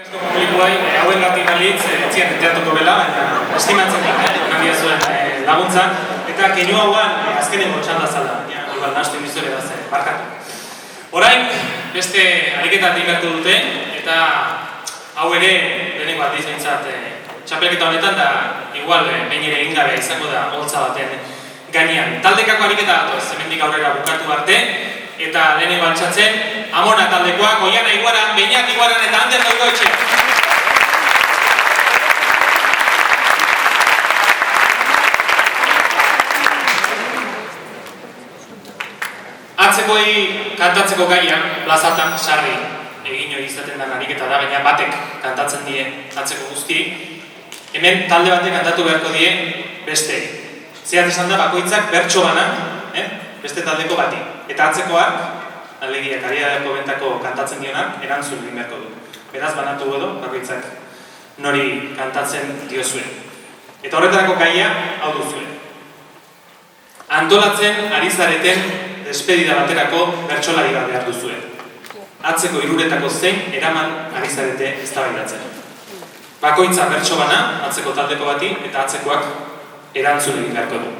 Publikoai, hauen gati balitz, etzian enteatuko bela, estimatzen da, nagia zuen laguntza, eta keinu hauan azkenengo txanda zala, igual nahastu indizore da zen, barkatu. Orain, beste ariketat inbertu dute, eta hau ere, lehenengo aldiz behintzat, txapelketa honetan, da igual behin ere ingabe izango da holtza baten gainean. Taldekako ariketa datoz, hemendik aurrera bukatu arte, eta lehenengo altxatzen, Amona taldekoak, Oiana Iguaran, Beñat Iguaran eta Ander Goikoetxe. Atzekoi kantatzeko gaia, plazatan sarri egin hori izaten den ariketa da, baina batek kantatzen die atzeko guzti. Hemen talde batek kantatu beharko die beste. Zehat esan da bakoitzak bertso bana, beste taldeko bati. Eta atzekoak, alegia kariadeko bentako kantatzen dionak, erantzun egin beharko du. Beraz, banatu edo, bakoitzak nori kantatzen diozuen. Eta horretarako gaia hau duzuen. Antolatzen ari zareten despedida baterako bertsolari bat behar duzuen. Atzeko hiruretako zein eraman ari zarete eztabaidatzen. Bakoitza bertso bana, atzeko taldeko bati, eta atzekoak erantzun egin beharko du.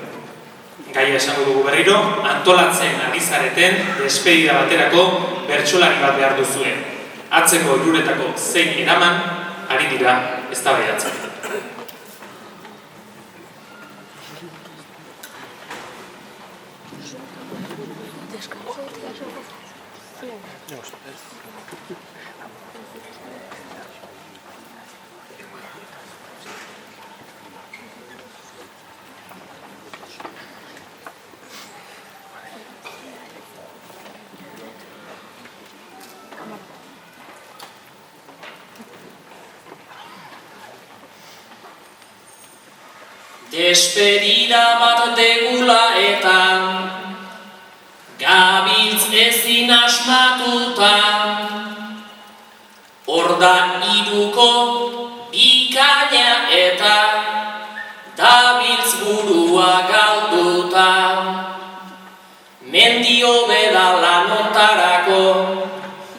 Gaia esango dugu berriro, antolatzen ari zareten despedida baterako bertsolari bat behar duzuen. Atzeko hiruretako zein eraman ari dira eztabaidatzen. Despedida bat degula eta gabiltz ezin asmatuta, horda iruko bikaina eta dabiltz burua galduta. Mendio bedala nontarako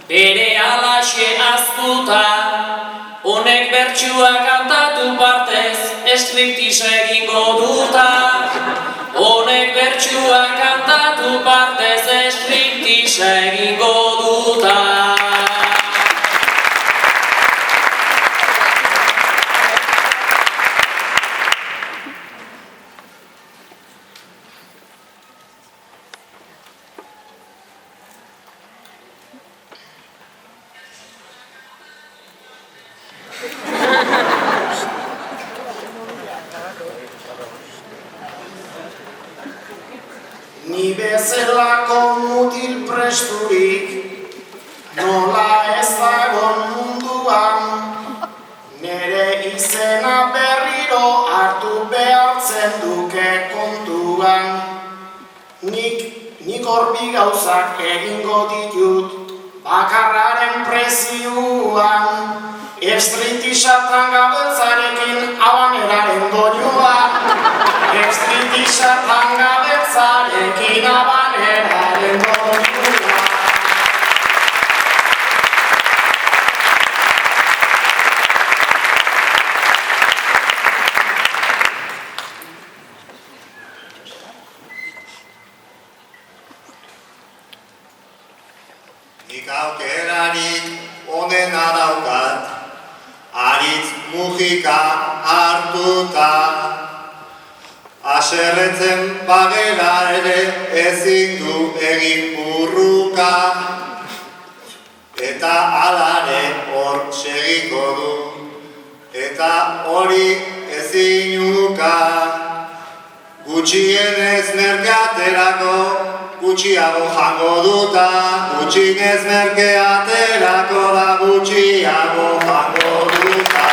bere alaxe aztuta, honek bertsua kantatu partez estriptiz egingo duta. Honek bertsua kantatu partez estriptiz egingo duta. Ni bezalako mutil presturik, nola ezagon munduan, nere izena berriro hartu behartzen duke kontuan. Nik horbi gauzak egingo ditut, bakarraren prezioan, Estriptizatan gabetzarekin abaneraren doinuan. Estriptizatan gabetzarekin abaneraren doinuan. Nik aukerarik onena daukat, aritz mugika hartuta, haserretzen bagera ere ezin du egin burruka, eta alare hor segiko du, eta hori ezin uka. Gutxienez merkeaterako, gutxiago jango duta, gutxienez merkeaterako da gutxiago jango duta.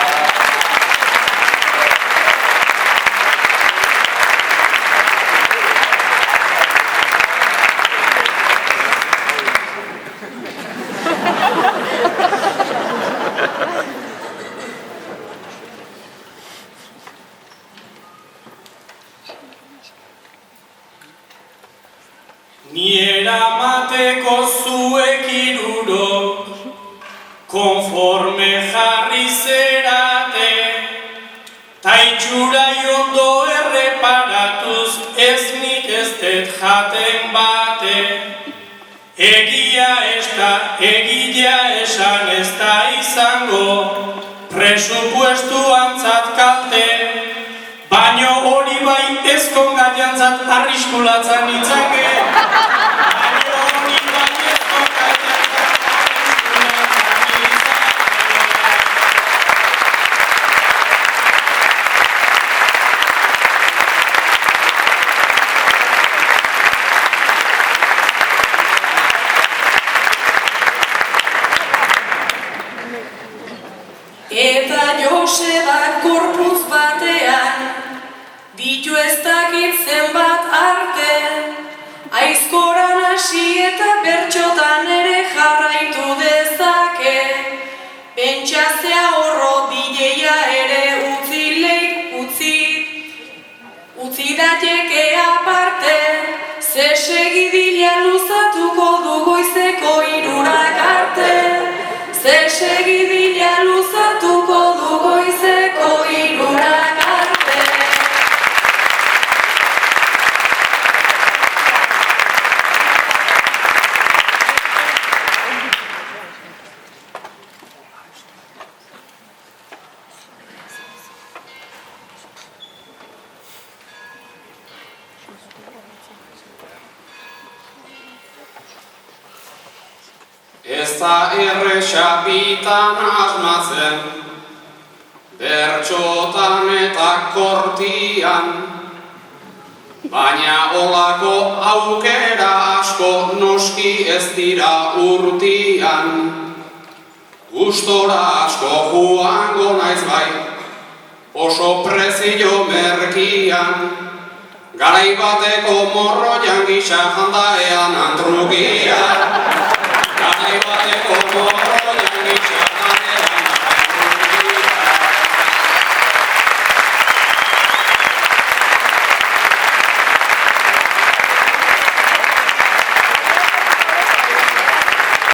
Ni eramateko zuek hirurok konforme jarri zerate, ta itxurai ondo erreparatuz ez nik ez dut jaten bate. Egia ez da, egilea esan ez da izango, presupuestuantzat kalte, baino hori bai ezkongaiantzat arriskulatzen itzake. Eta Josebak gorputz batean, ditu ez dakit zenbat arte, aizkoran hasi eta bertxotan ere jarraitu dezake, pentsazea horro bideia ere utzi dateke aparte, ze segidila luzatuko du goizeko 3 arte. Ze segidila luzatuko du goizeko 3 arte. Ez da erresa bitan asmatzen, bertxotan eta kortian, baina olako aukera asko noski ez dira urtian. Gustora asko joango naiz bai, oso prezio merkian, garai bateko morroian gisa jandaean antrukian.